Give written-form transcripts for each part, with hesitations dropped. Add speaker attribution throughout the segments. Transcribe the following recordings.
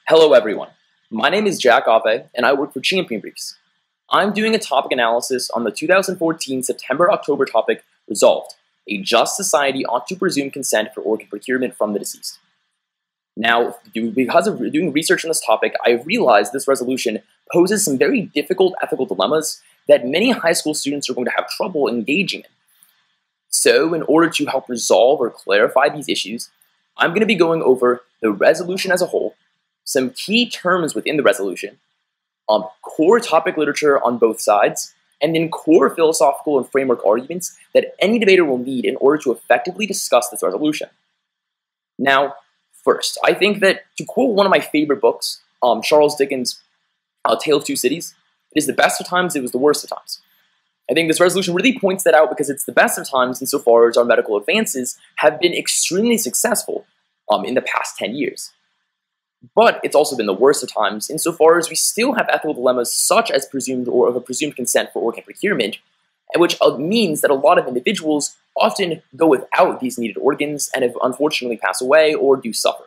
Speaker 1: Hello everyone, my name is Jack Ave and I work for Champion Briefs. I'm doing a topic analysis on the 2014 September-October topic, Resolved, a just society ought to presume consent for organ procurement from the deceased. Now, because of doing research on this topic, I realized this resolution poses some very difficult ethical dilemmas that many high school students are going to have trouble engaging in. So, in order to help resolve or clarify these issues, I'm going to be going over the resolution as a whole, some key terms within the resolution, core topic literature on both sides, and then core philosophical and framework arguments that any debater will need in order to effectively discuss this resolution. Now, first, I think that, to quote one of my favorite books, Charles Dickens' Tale of Two Cities, it is the best of times, it was the worst of times. I think this resolution really points that out because it's the best of times insofar as our medical advances have been extremely successful in the past 10 years. But it's also been the worst of times insofar as we still have ethical dilemmas such as presumed consent for organ procurement, which means that a lot of individuals often go without these needed organs and have unfortunately pass away or do suffer.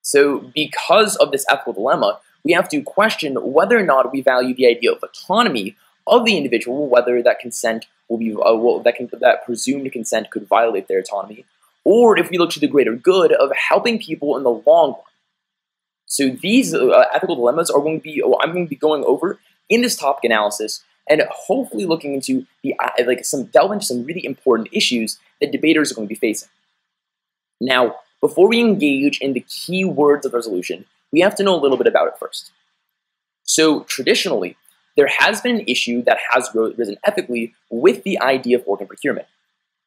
Speaker 1: So because of this ethical dilemma, we have to question whether or not we value the idea of autonomy of the individual, whether that consent will be that presumed consent could violate their autonomy, or if we look to the greater good of helping people in the long run. So these ethical dilemmas I'm going to be going over in this topic analysis, and hopefully looking into delve into some really important issues that debaters are going to be facing. Now, before we engage in the key words of the resolution, we have to know a little bit about it first. So traditionally, there has been an issue that has risen ethically with the idea of organ procurement.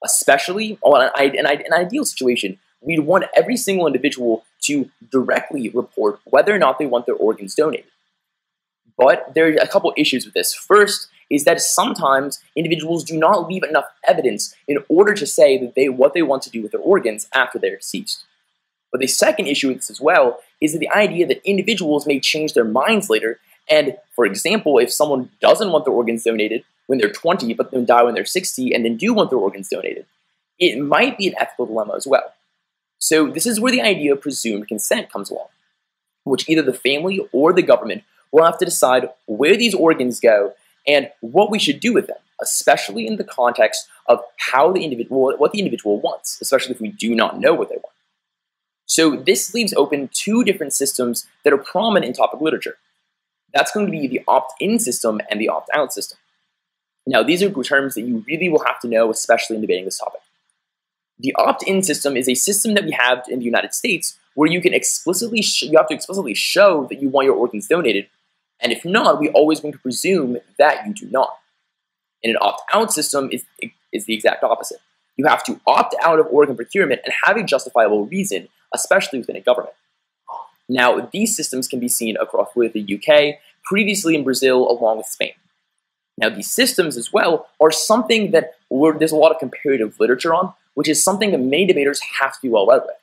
Speaker 1: Especially in an ideal situation, we'd want every single individual to directly report whether or not they want their organs donated. But there are a couple issues with this. First is that sometimes individuals do not leave enough evidence in order to say that what they want to do with their organs after they're deceased. But the second issue with this as well is that the idea that individuals may change their minds later, and for example, if someone doesn't want their organs donated when they're 20 but then die when they're 60 and then do want their organs donated, it might be an ethical dilemma as well. So this is where the idea of presumed consent comes along, which either the family or the government will have to decide where these organs go and what we should do with them, especially in the context of what the individual wants, especially if we do not know what they want. So this leaves open two different systems that are prominent in topic literature. That's going to be the opt-in system and the opt-out system. Now, these are terms that you really will have to know, especially in debating this topic. The opt-in system is a system that we have in the United States where you have to explicitly show that you want your organs donated, and if not, we're always going to presume that you do not. And an opt-out system is the exact opposite. You have to opt out of organ procurement and have a justifiable reason, especially within a government. Now, these systems can be seen across with the UK, previously in Brazil, along with Spain. Now, these systems as well are something that there's a lot of comparative literature on, which is something that many debaters have to be well read with.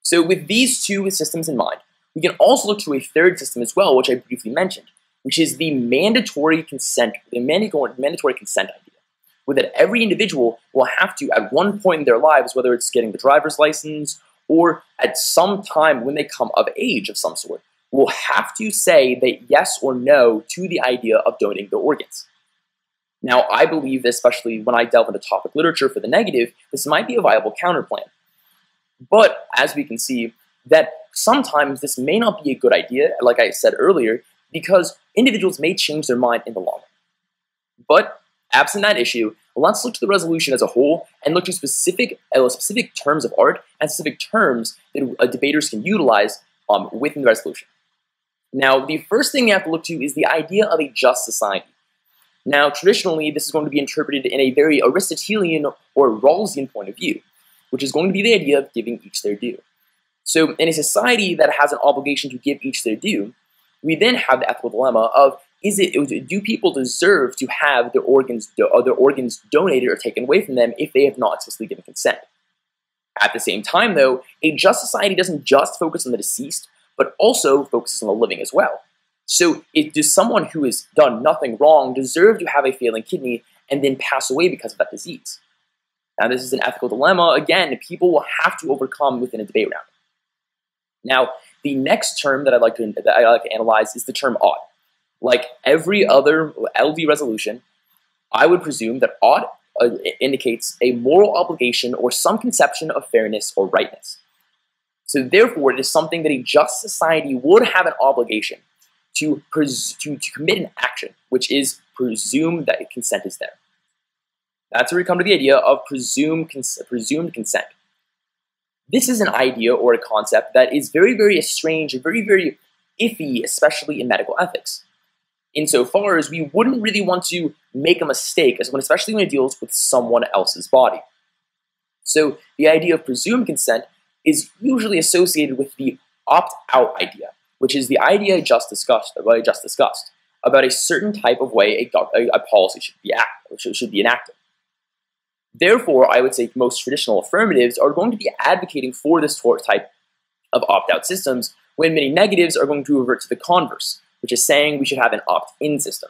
Speaker 1: So with these two systems in mind, we can also look to a third system as well, which I briefly mentioned, which is the mandatory consent idea, where that every individual will have to, at one point in their lives, whether it's getting the driver's license or at some time when they come of age of some sort, will have to say that yes or no to the idea of donating their organs. Now, I believe that especially when I delve into topic literature for the negative, this might be a viable counterplan. But as we can see, that sometimes this may not be a good idea, like I said earlier, because individuals may change their mind in the long run. But absent that issue, let's look to the resolution as a whole and look to specific terms of art and specific terms that debaters can utilize within the resolution. Now, the first thing you have to look to is the idea of a just society. Now, traditionally, this is going to be interpreted in a very Aristotelian or Rawlsian point of view, which is going to be the idea of giving each their due. So in a society that has an obligation to give each their due, we then have the ethical dilemma of, do people deserve to have their organs donated or taken away from them if they have not explicitly given consent? At the same time, though, a just society doesn't just focus on the deceased, but also focuses on the living as well. So does someone who has done nothing wrong deserve to have a failing kidney and then pass away because of that disease? Now, this is an ethical dilemma, again, people will have to overcome within a debate round. Now, the next term that I like to analyze is the term ought. Like every other LV resolution, I would presume that ought indicates a moral obligation or some conception of fairness or rightness. So therefore, it is something that a just society would have an obligation to commit an action, which is presume that consent is there. That's where we come to the idea of presumed consent. This is an idea or a concept that is very, very strange and very, very iffy, especially in medical ethics. Insofar as we wouldn't really want to make a mistake, especially when it deals with someone else's body. So the idea of presumed consent is usually associated with the opt-out idea, which is the idea I just discussed about a certain type of way a policy should be enacted. Therefore, I would say most traditional affirmatives are going to be advocating for this type of opt-out systems, when many negatives are going to revert to the converse, which is saying we should have an opt-in system.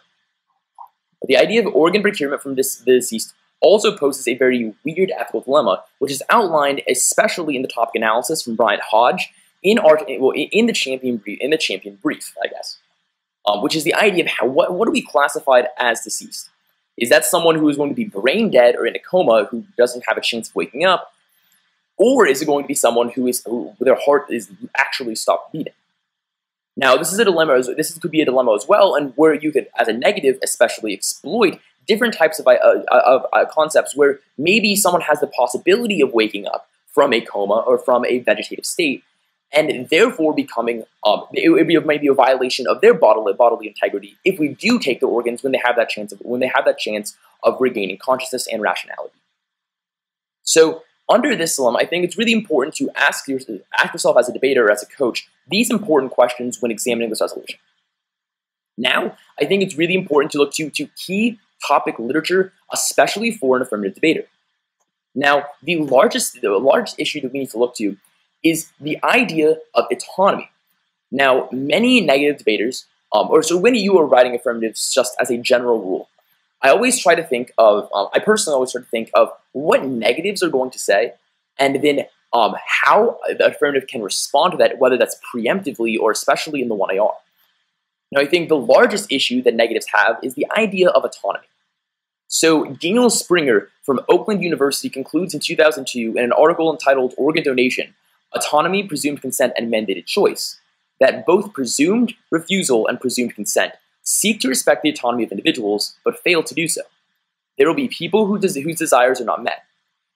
Speaker 1: The idea of organ procurement from the deceased also poses a very weird ethical dilemma, which is outlined especially in the topic analysis from Brian Hodge in the champion brief, I guess, which is the idea of what are we classified as deceased? Is that someone who is going to be brain dead or in a coma who doesn't have a chance of waking up, or is it going to be someone who their heart is actually stopped beating? Now, this is a dilemma. This could be a dilemma as well, and where you could, as a negative, especially exploit different types of concepts where maybe someone has the possibility of waking up from a coma or from a vegetative state, and therefore becoming it might be a violation of their bodily integrity if we do take the organs when they have that chance of regaining consciousness and rationality. So, under this dilemma, I think it's really important to ask yourself as a debater or as a coach these important questions when examining this resolution. Now, I think it's really important to look to key topic literature, especially for an affirmative debater. Now, the largest issue that we need to look to is the idea of autonomy. Now, many negative debaters, so when you are writing affirmatives just as a general rule, I personally always try to think of what negatives are going to say, and then how the affirmative can respond to that, whether that's preemptively or especially in the 1AR. Now, I think the largest issue that negatives have is the idea of autonomy. So, Daniel Springer from Oakland University concludes in 2002 in an article entitled Organ Donation, Autonomy, Presumed Consent, and Mandated Choice, that both presumed refusal and presumed consent seek to respect the autonomy of individuals, but fail to do so. There will be people whose desires are not met.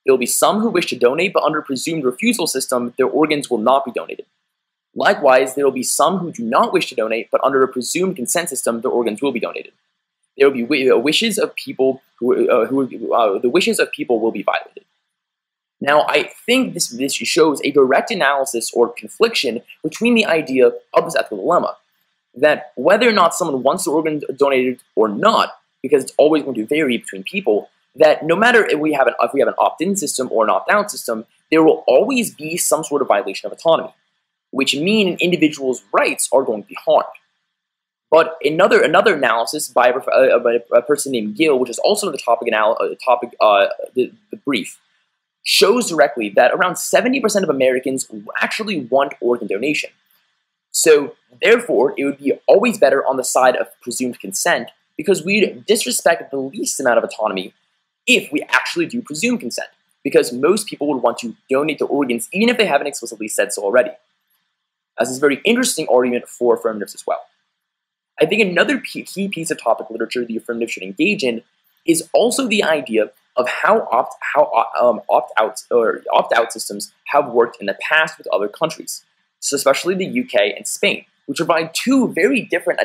Speaker 1: There will be some who wish to donate, but under a presumed refusal system, their organs will not be donated. Likewise, there will be some who do not wish to donate, but under a presumed consent system, their organs will be donated. There will be wishes of people the wishes of people will be violated. Now, I think this shows a direct analysis or confliction between the idea of this ethical dilemma, that whether or not someone wants the organ donated or not, because it's always going to vary between people, that no matter if we have an opt-in system or an opt-out system, there will always be some sort of violation of autonomy, which mean an individual's rights are going to be harmed. But another analysis by a person named Gill, which is also in the brief, shows directly that around 70% of Americans actually want organ donation. So, therefore, it would be always better on the side of presumed consent, because we'd disrespect the least amount of autonomy if we actually do presume consent, because most people would want to donate their organs even if they haven't explicitly said so already. This is a very interesting argument for affirmatives as well. I think another key piece of topic literature the affirmative should engage in is also the idea of how opt-out systems have worked in the past with other countries, so especially the UK and Spain, which provide two very different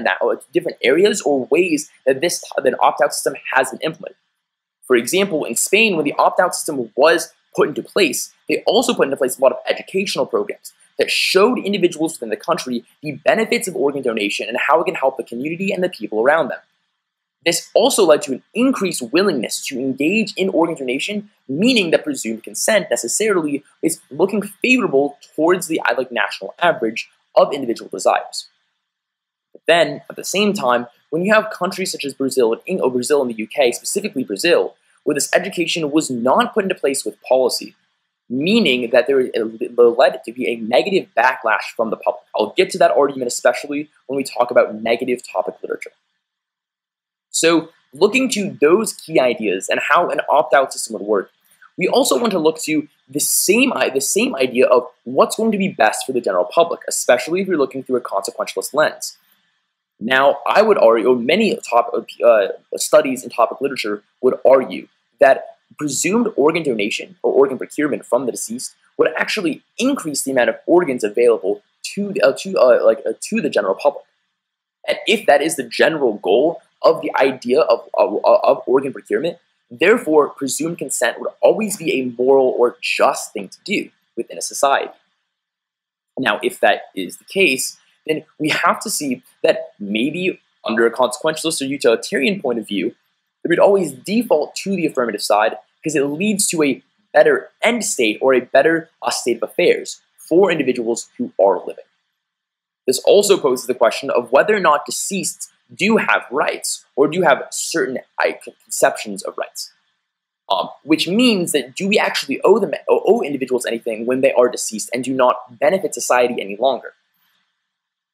Speaker 1: areas or ways that an opt-out system has been implemented. For example, in Spain, when the opt-out system was put into place, they also put into place a lot of educational programs that showed individuals within the country the benefits of organ donation and how it can help the community and the people around them. This also led to an increased willingness to engage in organ donation, meaning that presumed consent necessarily is looking favorable towards the national average of individual desires. But then, at the same time, when you have countries such as Brazil and the UK, specifically Brazil, where this education was not put into place with policy, meaning that there is led to be a negative backlash from the public. I'll get to that argument especially when we talk about negative topic literature. So looking to those key ideas and how an opt-out system would work, we also want to look to the same idea of what's going to be best for the general public, especially if you're looking through a consequentialist lens. Now, I would argue, or many studies in topic literature would argue that presumed organ donation or organ procurement from the deceased would actually increase the amount of organs available to the general public. And if that is the general goal of the idea of organ procurement, therefore presumed consent would always be a moral or just thing to do within a society. Now, if that is the case, then we have to see that maybe under a consequentialist or utilitarian point of view, that we'd always default to the affirmative side because it leads to a better end state or a better state of affairs for individuals who are living. This also poses the question of whether or not deceased do have rights or do have certain conceptions of rights. Which means that do we actually owe individuals anything when they are deceased and do not benefit society any longer?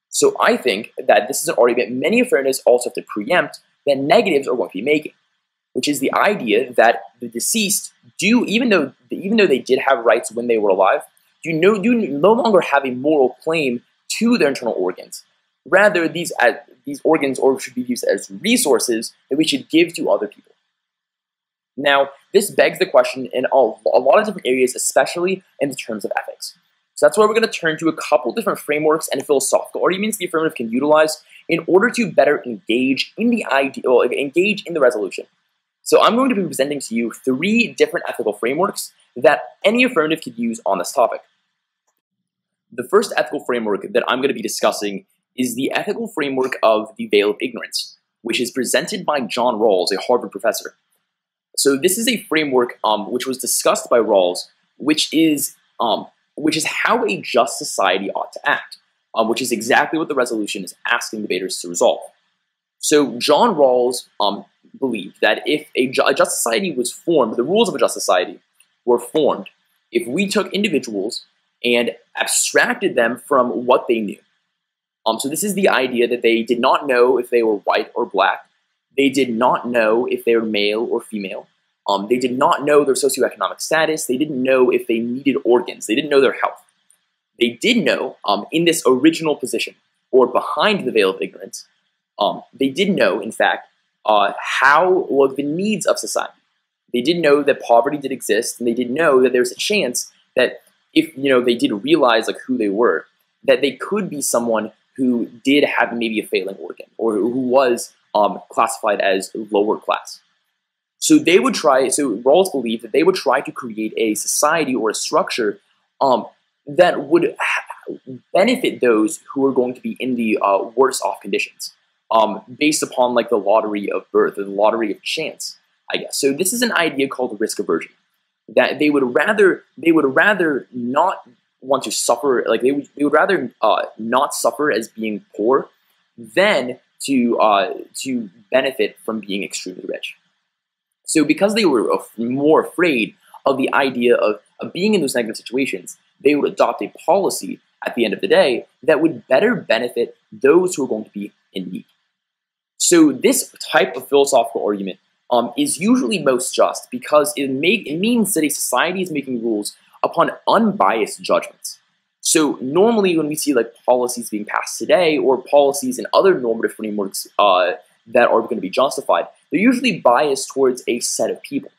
Speaker 1: So I think that this is an argument many affirmatives also have to preempt that negatives are going to be making, which is the idea that the deceased do, even though they did have rights when they were alive, do no longer have a moral claim to their internal organs. Rather, these organs should be used as resources that we should give to other people. Now, this begs the question in a lot of different areas, especially in the terms of ethics. So that's why we're going to turn to a couple different frameworks and philosophical arguments the affirmative can utilize in order to better engage in the engage in the resolution. So I'm going to be presenting to you 3 different ethical frameworks that any affirmative could use on this topic. The first ethical framework that I'm going to be discussing is the ethical framework of the veil of ignorance, which is presented by John Rawls, a Harvard professor. So this is a framework which was discussed by Rawls, which is how a just society ought to act, which is exactly what the resolution is asking debaters to resolve. So John Rawls believed that if a just society was formed, the rules of a just society were formed if we took individuals and abstracted them from what they knew. So this is the idea that they did not know if they were white or black. They did not know if they were male or female. They did not know their socioeconomic status. They didn't know if they needed organs. They didn't know their health. They did know, in this original position, or behind the veil of ignorance, they did know, in fact, the needs of society. They did know that poverty did exist, and they did know that there's a chance that if they did realize who they were, that they could be someone who did have maybe a failing organ, or who was classified as lower class. So Rawls believed that they would try to create a society or a structure that would benefit those who are going to be in the worse off conditions, based upon the lottery of birth or the lottery of chance, I guess. So this is an idea called risk aversion, that they would rather not want to suffer, they would rather not suffer as being poor than to benefit from being extremely rich. So because they were more afraid of the idea of being in those negative situations, they would adopt a policy at the end of the day that would better benefit those who are going to be in need. So this type of philosophical argument is usually most just because it means that a society is making rules upon unbiased judgments. So normally when we see policies being passed today or policies and other normative frameworks that are going to be justified, they're usually biased towards a set of people.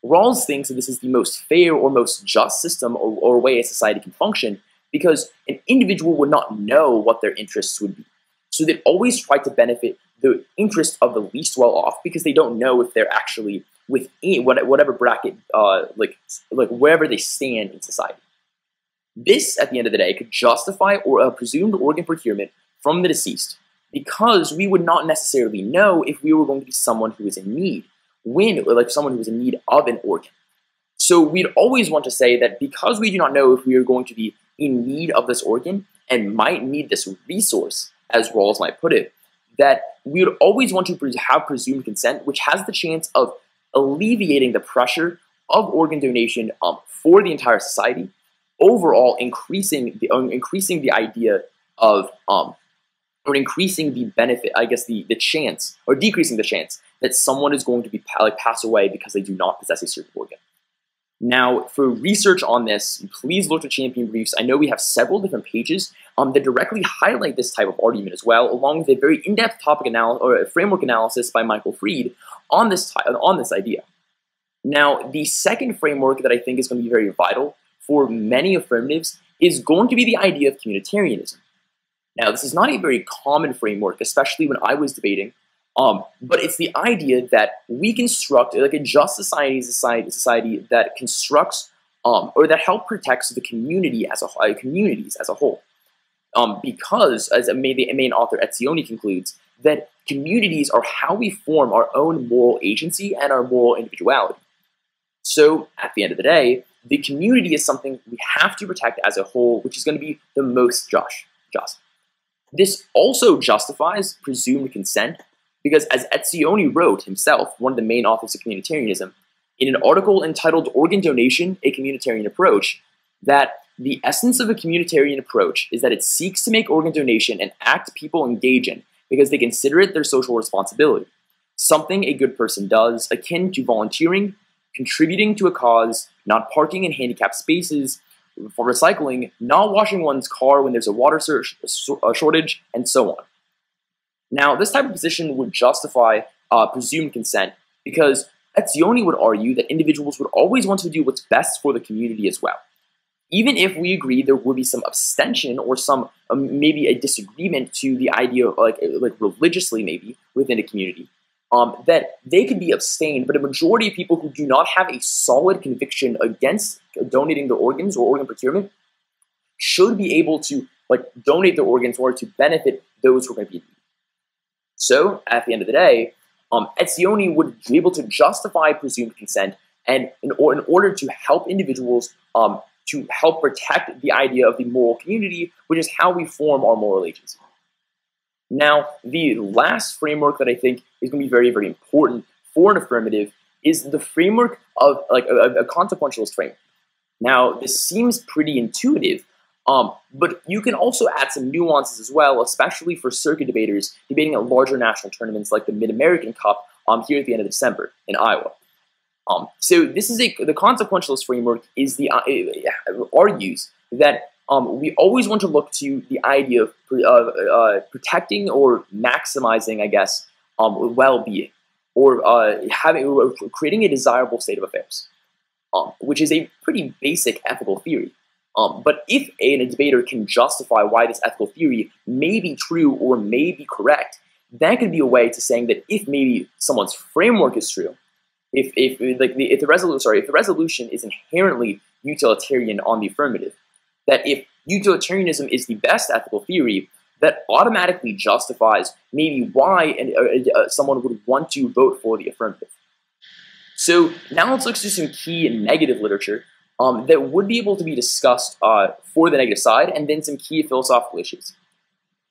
Speaker 1: Rawls thinks that this is the most fair or most just system or way a society can function because an individual would not know what their interests would be. So they always try to benefit the interest of the least well off because they don't know if they're actually within whatever bracket, wherever they stand in society. This, at the end of the day, could justify a presumed organ procurement from the deceased because we would not necessarily know if we were going to be someone who is in need, someone who is in need of an organ. So we'd always want to say that because we do not know if we are going to be in need of this organ and might need this resource, as Rawls might put it, that we would always want to have presumed consent, which has the chance of alleviating the pressure of organ donation for the entire society, overall increasing the idea of or increasing the benefit, I guess the chance, or decreasing the chance that someone is going to be pass away because they do not possess a certain organ. Now, for research on this, please look to Champion Briefs. I know we have several different pages that directly highlight this type of argument as well, along with a very in-depth topic analysis or framework analysis by Michael Fried on this idea. Now, the second framework that I think is going to be very vital for many affirmatives is going to be the idea of communitarianism. Now, this is not a very common framework, especially when I was debating, but it's the idea that we construct, like a just society that constructs or that help protects the community as a communities as a whole. Because, as the main author Etzioni concludes, that communities are how we form our own moral agency and our moral individuality. So, at the end of the day, the community is something we have to protect as a whole, which is going to be the most just. This also justifies presumed consent, because as Etzioni wrote himself, one of the main authors of communitarianism, in an article entitled Organ Donation, a Communitarian Approach, that the essence of a communitarian approach is that it seeks to make organ donation an act people engage in because they consider it their social responsibility, something a good person does, akin to volunteering, contributing to a cause, not parking in handicapped spaces, for recycling, not washing one's car when there's a water shortage, and so on. Now, this type of position would justify presumed consent because Etzioni would argue that individuals would always want to do what's best for the community as well. Even if we agree there would be some abstention or some maybe a disagreement to the idea of like religiously maybe within a community, that they could be abstained, but a majority of people who do not have a solid conviction against donating their organs or organ procurement should be able to donate their organs in order to benefit those who are going to be in need. So, at the end of the day, Etzioni would be able to justify presumed consent and in order to help individuals to help protect the idea of the moral community, which is how we form our moral agency. Now, the last framework that I think is going to be very, very important for an affirmative is the framework of a consequentialist framework. Now, this seems pretty intuitive, but you can also add some nuances as well, especially for circuit debaters debating at larger national tournaments like the Mid-American Cup here at the end of December in Iowa. So this is the consequentialist framework is argues that we always want to look to the idea of protecting or maximizing, I guess, well-being or creating a desirable state of affairs, which is a pretty basic ethical theory. But if a debater can justify why this ethical theory may be true or may be correct, that could be a way to saying that if maybe someone's framework is true, if the resolution is inherently utilitarian on the affirmative, that if utilitarianism is the best ethical theory, that automatically justifies maybe why someone would want to vote for the affirmative. So now let's look to some key negative literature that would be able to be discussed for the negative side, and then some key philosophical issues.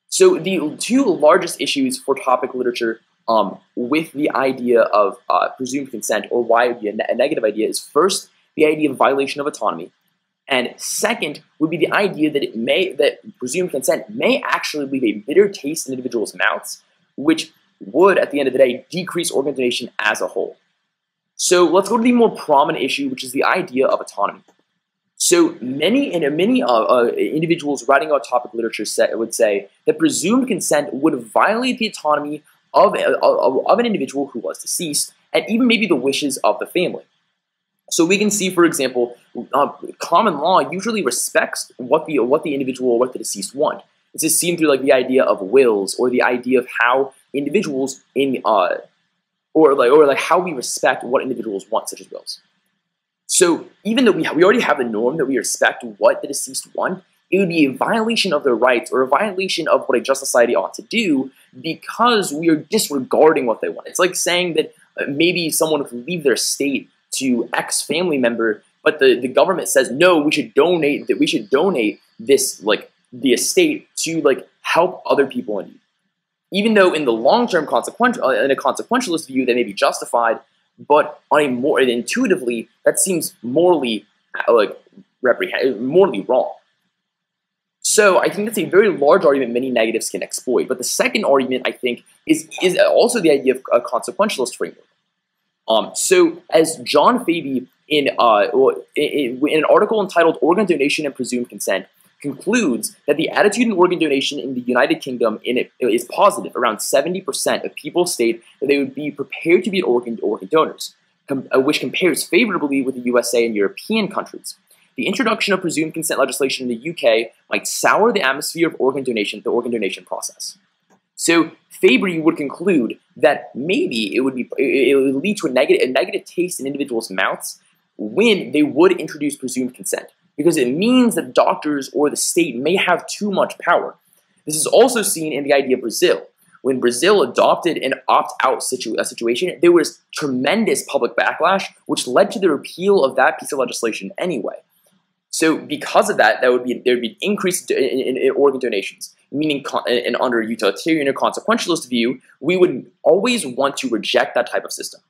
Speaker 1: So the two largest issues for topic literature with the idea of presumed consent, or why it would be a negative idea, is first the idea of violation of autonomy, and second would be the idea that presumed consent may actually leave a bitter taste in individuals' mouths, which would, at the end of the day, decrease organ donation as a whole. So let's go to the more prominent issue, which is the idea of autonomy. So many individuals writing about topic literature would say that presumed consent would violate the autonomy of an individual who was deceased, and even maybe the wishes of the family. So we can see, for example, common law usually respects what the individual or what the deceased want. This is seen through the idea of wills, or the idea of how individuals or how we respect what individuals want, such as wills. So even though we already have the norm that we respect what the deceased want, it would be a violation of their rights or a violation of what a just society ought to do because we are disregarding what they want. It's like saying that maybe someone could leave their estate to X family member, but the government says no, we should donate this the estate to help other people in need. Even though in the long term in a consequentialist view that may be justified, but on a more intuitively, that seems morally morally wrong. So I think that's a very large argument many negatives can exploit. But the second argument, I think, is also the idea of a consequentialist framework. So as John Fabi in an article entitled "Organ Donation and Presumed Consent" concludes that the attitude in organ donation in the United Kingdom is positive. Around 70% of people state that they would be prepared to be organ donors, which compares favorably with the USA and European countries. The introduction of presumed consent legislation in the UK might sour the atmosphere of the organ donation process. So Fabi would conclude that maybe it would lead to a negative taste in individuals' mouths when they would introduce presumed consent, because it means that doctors or the state may have too much power. This is also seen in the idea of Brazil. When Brazil adopted an opt-out situation, there was tremendous public backlash, which led to the repeal of that piece of legislation anyway. So because of that, there would be an increase in organ donations, meaning under a utilitarian or consequentialist view, we would always want to reject that type of system.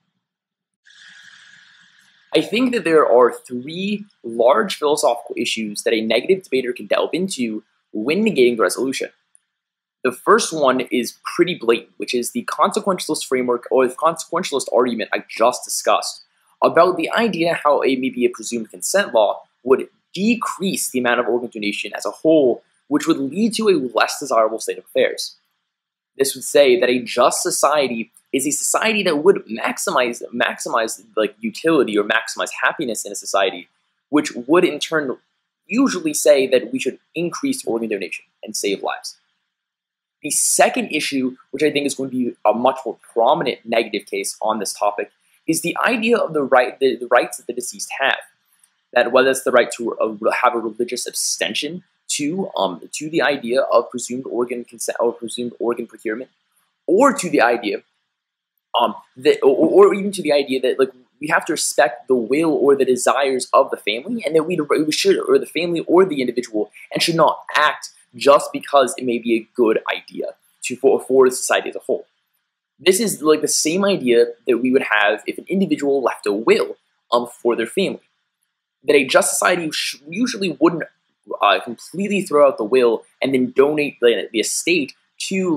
Speaker 1: I think that there are three large philosophical issues that a negative debater can delve into when negating the resolution. The first one is pretty blatant, which is the consequentialist framework or the consequentialist argument I just discussed about the idea how maybe a presumed consent law would decrease the amount of organ donation as a whole, which would lead to a less desirable state of affairs. This would say that a just society is a society that would maximize like utility or maximize happiness in a society, which would in turn usually say that we should increase organ donation and save lives. The second issue, which I think is going to be a much more prominent negative case on this topic, is the idea of the rights that the deceased have. That whether it's the right to have a religious abstention to the idea of presumed organ consent or presumed organ procurement, or to the idea or even to the idea that like we have to respect the will or the desires of the family, and that we should, or the family or the individual, and should not act just because it may be a good idea for the society as a whole. This is like the same idea that we would have if an individual left a will for their family. That a just society usually wouldn't completely throw out the will and then donate the estate to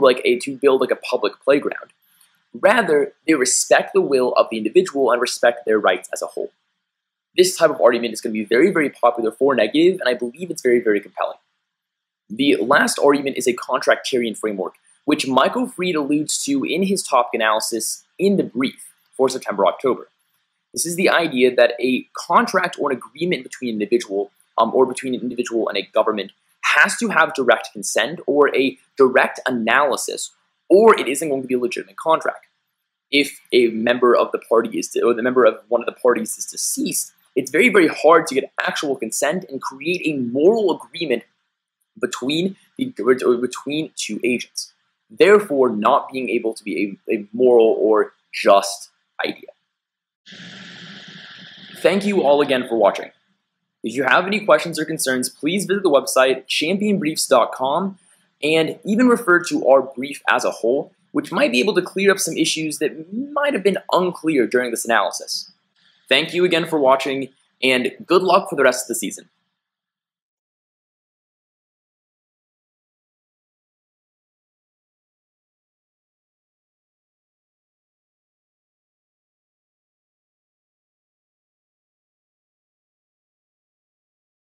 Speaker 1: build like a public playground. Rather, they respect the will of the individual and respect their rights as a whole. This type of argument is going to be very, very popular for negative, and I believe it's very, very compelling. The last argument is a contractarian framework, which Michael Fried alludes to in his topic analysis in the brief for September-October. This is the idea that a contract or an agreement between an individual or between an individual and a government has to have direct consent or a direct analysis, or it isn't going to be a legitimate contract. If a member of the party or the member of one of the parties is deceased, it's very, very hard to get actual consent and create a moral agreement between two agents, therefore not being able to be a moral or just idea. Thank you all again for watching. If you have any questions or concerns, please visit the website championbriefs.com and even refer to our brief as a whole, which might be able to clear up some issues that might have been unclear during this analysis. Thank you again for watching, and good luck for the rest of the season.